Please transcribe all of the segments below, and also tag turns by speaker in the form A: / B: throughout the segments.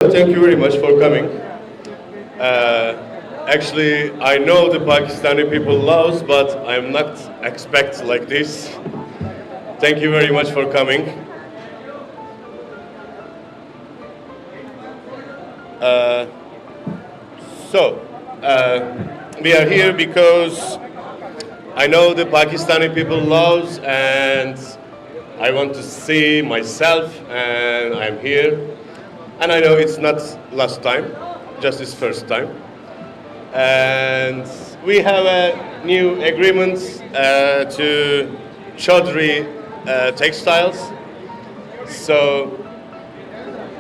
A: Thank you very much for coming. Actually, I know the Pakistani people loves, but I'm not expect like this. Thank you very much for coming. Uh, we are here because I know the Pakistani people loves, and I want to see myself, and I'm here. And I know it's not last time, just this first time. And we have a new agreement to Chaudhry Textiles. So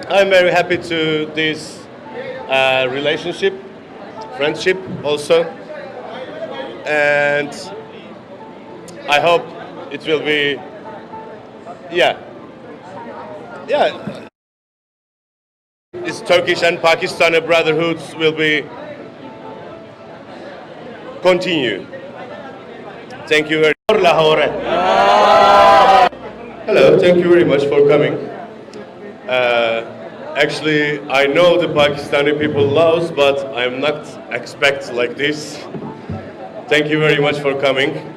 A: I'm very happy to this relationship, friendship also. And I hope it will be, yeah. This Turkish and Pakistani brotherhoods will be continue. Thank you very much. Lahore. Hello, thank you very much for coming. Actually, I know the Pakistani people loves, but I'm not expect like this. Thank you very much for coming.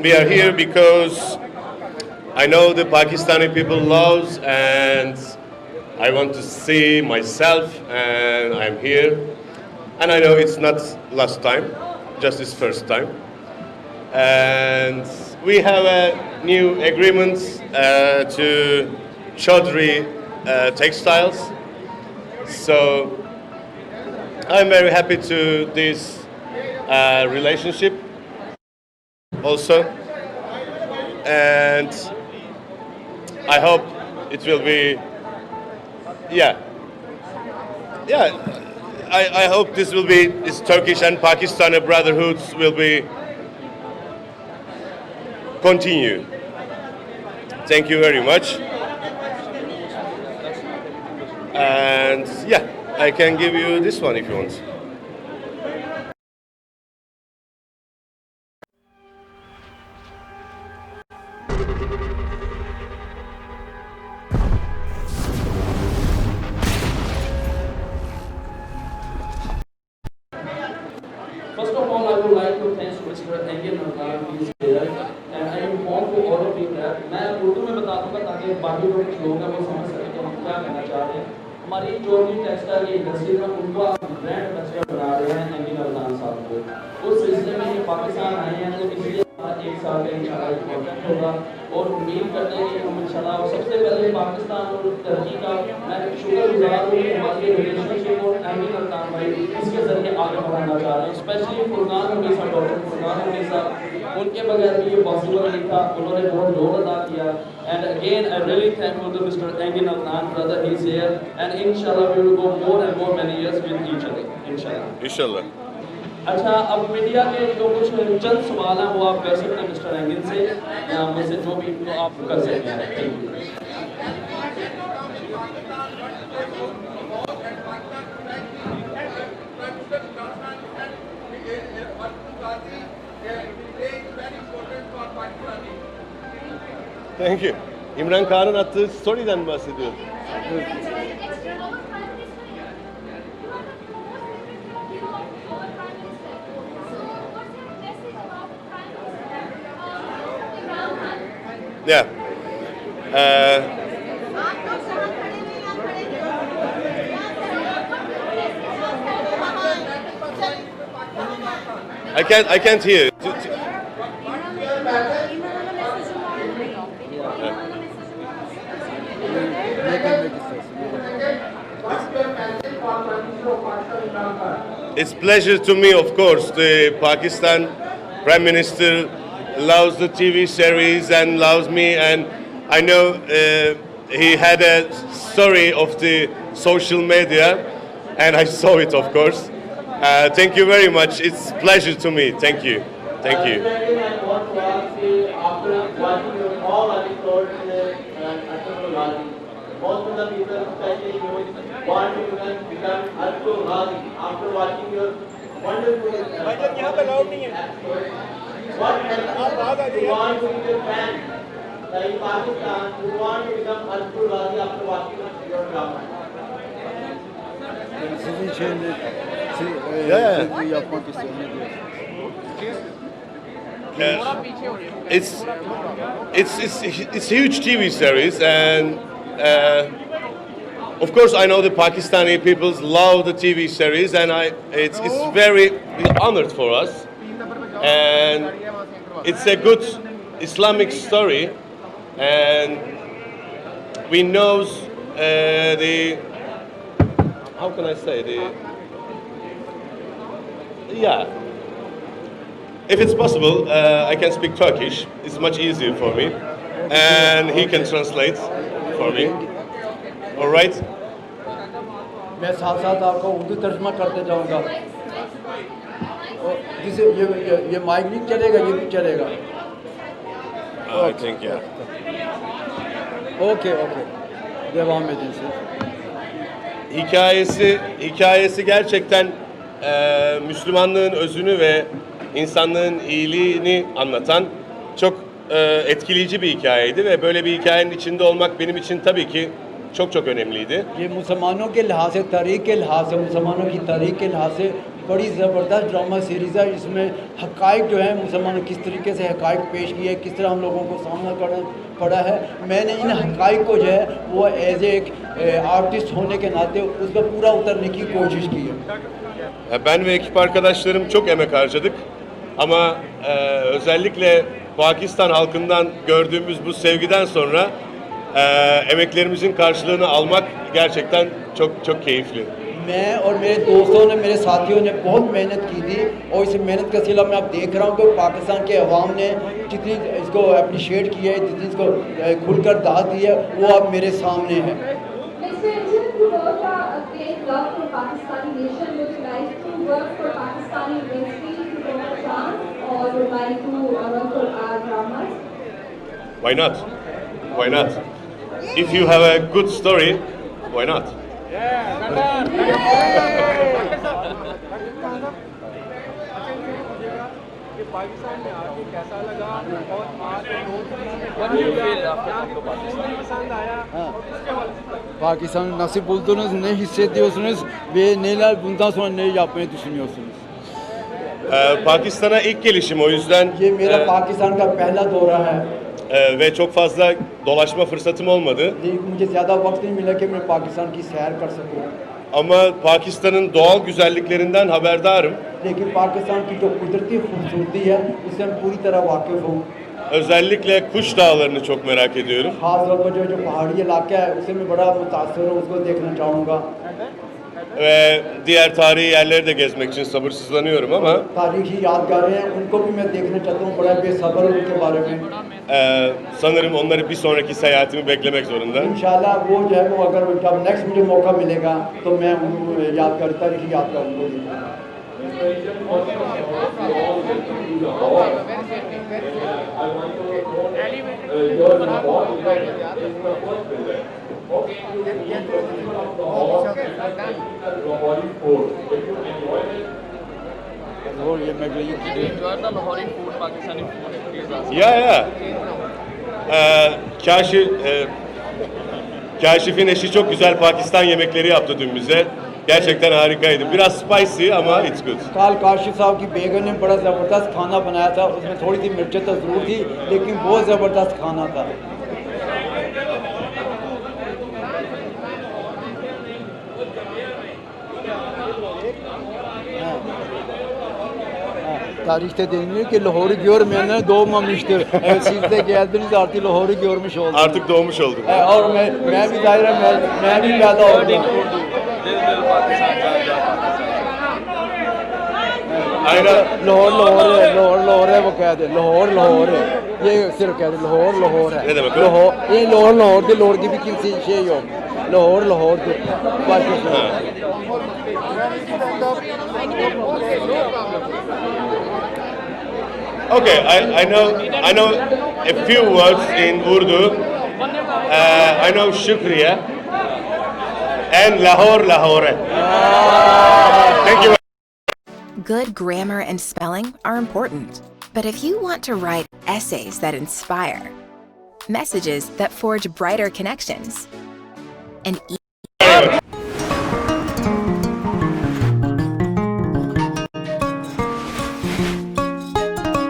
A: We are here because I know the Pakistani people loves, and I want to see myself, and I'm here. And I know it's not last time, just this first time. And we have a new agreement to Chaudhry Textiles. So I'm very happy to this relationship also. And I hope it will be, I hope this will be, this Turkish and Pakistani brotherhoods will be continue. Thank you very much. And I can give you this one if you want.
B: First of all, I would like to thank Mr. Engin Altan Düzyatan, and I inform to all of you that मैं उर्दू में बता दूंगा ताकि बाकी लोग हैं वो समझ सकें कि हम क्या कहना चाहते हैं। हमारी जो भी टेक्सटाइल की इंडस्ट्री है उनको आप ब्रांड एम्बेसडर बना रहे हैं एंगिन अल्तान साहब को। उस सिलसिले में ये पाकिस्तान आए हैं तो इसलिए एक साल का इंशाल्लाह कॉन्ट्रैक्ट होगा और उम्मीद करते हैं कि हम इंशाल्लाह सबसे पहले पाकिस्तान और टर्की का मैं शुक्रगुजार हूँ कि हमारे रिलेशनशिप और एंगिन अल्तान भाई इसके जरिए आगे बढ़ाना चाह रहे हैं। स्पेशली फुरकान हमीद साहब, डॉक्टर फुरकान हमीद साहब, उनके बगैर भी ये पॉसिबल नहीं था, उन्होंने बहुत रोल अदा किया। And again, I really thankful to Mr. Engin Altan, brother, he's here, and inshallah we will go more and more many years with each other, inshallah.
A: Inshallah.
B: अच्छा, अब मीडिया के जो कुछ चंद सवाल हैं वो आप कर सकते हैं मिस्टर एंगिन से, या मुझसे जो भी तो आप कर सकते हैं। Thank you.
A: Thank you. İmran Khan'ın attığı story'den bahsediyorum. Yeah. I can't hear. It's pleasure to me, of course. The Pakistan Prime Minister loves the TV series and loves me, and I know he had a story of the social media, and I saw it, of course. Thank you very much. It's pleasure to me. Thank you. Thank you.
B: Most of the people, especially you, want to become Ertugrul after watching your wonderful episode. What message you want to give your fans in Pakistan who want to become Ertugrul after watching your drama?
C: Sizin şeyini siz yapmak istiyorum.
A: It's a huge TV series, and of course I know the Pakistani people love the TV series, and it's very honored for us, and it's a good Islamic story, and we know the, how can I say, if it's possible, I can speak Turkish. It's much easier for me, and he can translate for me. All right?
C: मैं साथ साथ आपको उर्दू तर्जमा करते जाऊंगा। जिसे ये mic नहीं चलेगा, ये भी चलेगा।
A: I think yeah.
C: Okay. Devam edin siz.
A: Hikayesi gerçekten Müslümanlığın özünü ve insanlığın iyiliğini anlatan çok etkileyici bir hikayeydi ve böyle bir hikayenin içinde olmak benim için tabii ki çok önemliydi.
C: ये मुसलमानों के लिहाज से तारीख के लिहाज से मुसलमानों की तारीख के लिहाज से बड़ी ज़बरदस्त ड्रामा सीरीज़ है। इसमें हक़ाइक़ जो है मुसलमानों किस तरीके से हक़ाइक़ पेश किए, किस तरह हम लोगों को सामना करना पड़ा है। मैंने इन हक़ाइक़ को जो है वो एज एक आर्टिस्ट होने के नाते उसका पूरा उतरने की कोशिश की है।
A: Ben ve ekip arkadaşlarım çok emek harcadık ama özellikle Pakistan halkından gördüğümüz bu sevgiden sonra emeklerimizin karşılığını almak gerçekten çok keyifli.
C: मैं और मेरे दोस्तों ने, मेरे साथियों ने बहुत मेहनत की थी और इस मेहनत का सिला मैं अब देख रहा हूँ कि पाकिस्तान के अवाम ने जितनी इसको अप्रिशिएट किया है, जितनी इसको खुलकर दाद दी है, वो अब मेरे सामने है।
D: Mr. Engin, you work a great love for Pakistani nation. Would you like to work for Pakistani industry to promote dance, or would you like to work for our dramas?
A: Why not? Why not? If you have a good story, why not?
E: Pakistan में आके कैसा लगा और पसंद आया उसके हवाले से
C: Pakistan nasıl buldunuz, ne hissediyorsunuz ve neler bundan sonra ne yapmayı düşünüyorsunuz?
A: Pakistan'a ilk gelişim, o yüzden
C: ये मेरा पाकिस्तान का पहला दौरा है,
A: ve çok fazla dolaşma fırsatım olmadı.
C: लेकिन मुझे ज़्यादा वक्त नहीं मिला कि मैं पाकिस्तान की सैर कर सकूं।
A: Ama Pakistan'ın doğal güzelliklerinden haberdarım.
C: लेकिन पाकिस्तान की जो कुदरती खूबसूरती है उससे मैं पूरी तरह वाकिफ़ हूँ।
A: Özellikle Kuş Dağları'nı çok merak ediyorum.
C: खास तौर पर जो पहाड़ी इलाका है उससे मैं बड़ा मुतासर हूँ, उसको देखना चाहूँगा।
A: Ve diğer tarihi yerleri de gezmek için sabırsızlanıyorum ama
C: तारीखी यादगारें हैं उनको भी मैं देखना चाहता हूँ, बड़ा बेसब्र हूँ उनके बारे में।
A: sanırım onları bir sonraki seyahatimi beklemek zorunda.
C: इंशाल्लाह वो जो है वो अगर जब नेक्स्ट मुझे मौका मिलेगा तो मैं उन यादगार तारीखी यादगार उनको देखूँगा। और ये मैं गई
B: Enjoy the Lahori food, Pakistani food. Please ask.
A: Ya. Kaşif'in eşi çok güzel Pakistan yemekleri yaptı dün bize. Gerçekten harikaydı. Biraz spicy ama it's good.
C: काल काशिफ साहब की बेगम ने बड़ा ज़बरदस्त खाना बनाया था, उसमें थोड़ी सी मिर्चें तो ज़रूर थी लेकिन बहुत ज़बरदस्त खाना था। Tarihte deniliyor ki Lahore'u görmeyenler doğmamıştır. Siz de geldiniz artık Lahore'u görmüş oldunuz.
A: Artık doğmuş oldum.
C: और मैं भी दायरा मैं भी पैदा हो गया।
A: Aynen.
C: लाहौर है वो कह दे लाहौर है ये सिर्फ कह दे लाहौर है
A: Ne demek o?
C: ये Lahore de Lahore gibi kimse şey yok Lahore başka şey yok.
A: Okay, I know a few words in Urdu. I know Shukriya and Lahore. Thank you.
F: Good grammar and spelling are important, But if you want to write essays that inspire, messages that forge brighter connections, and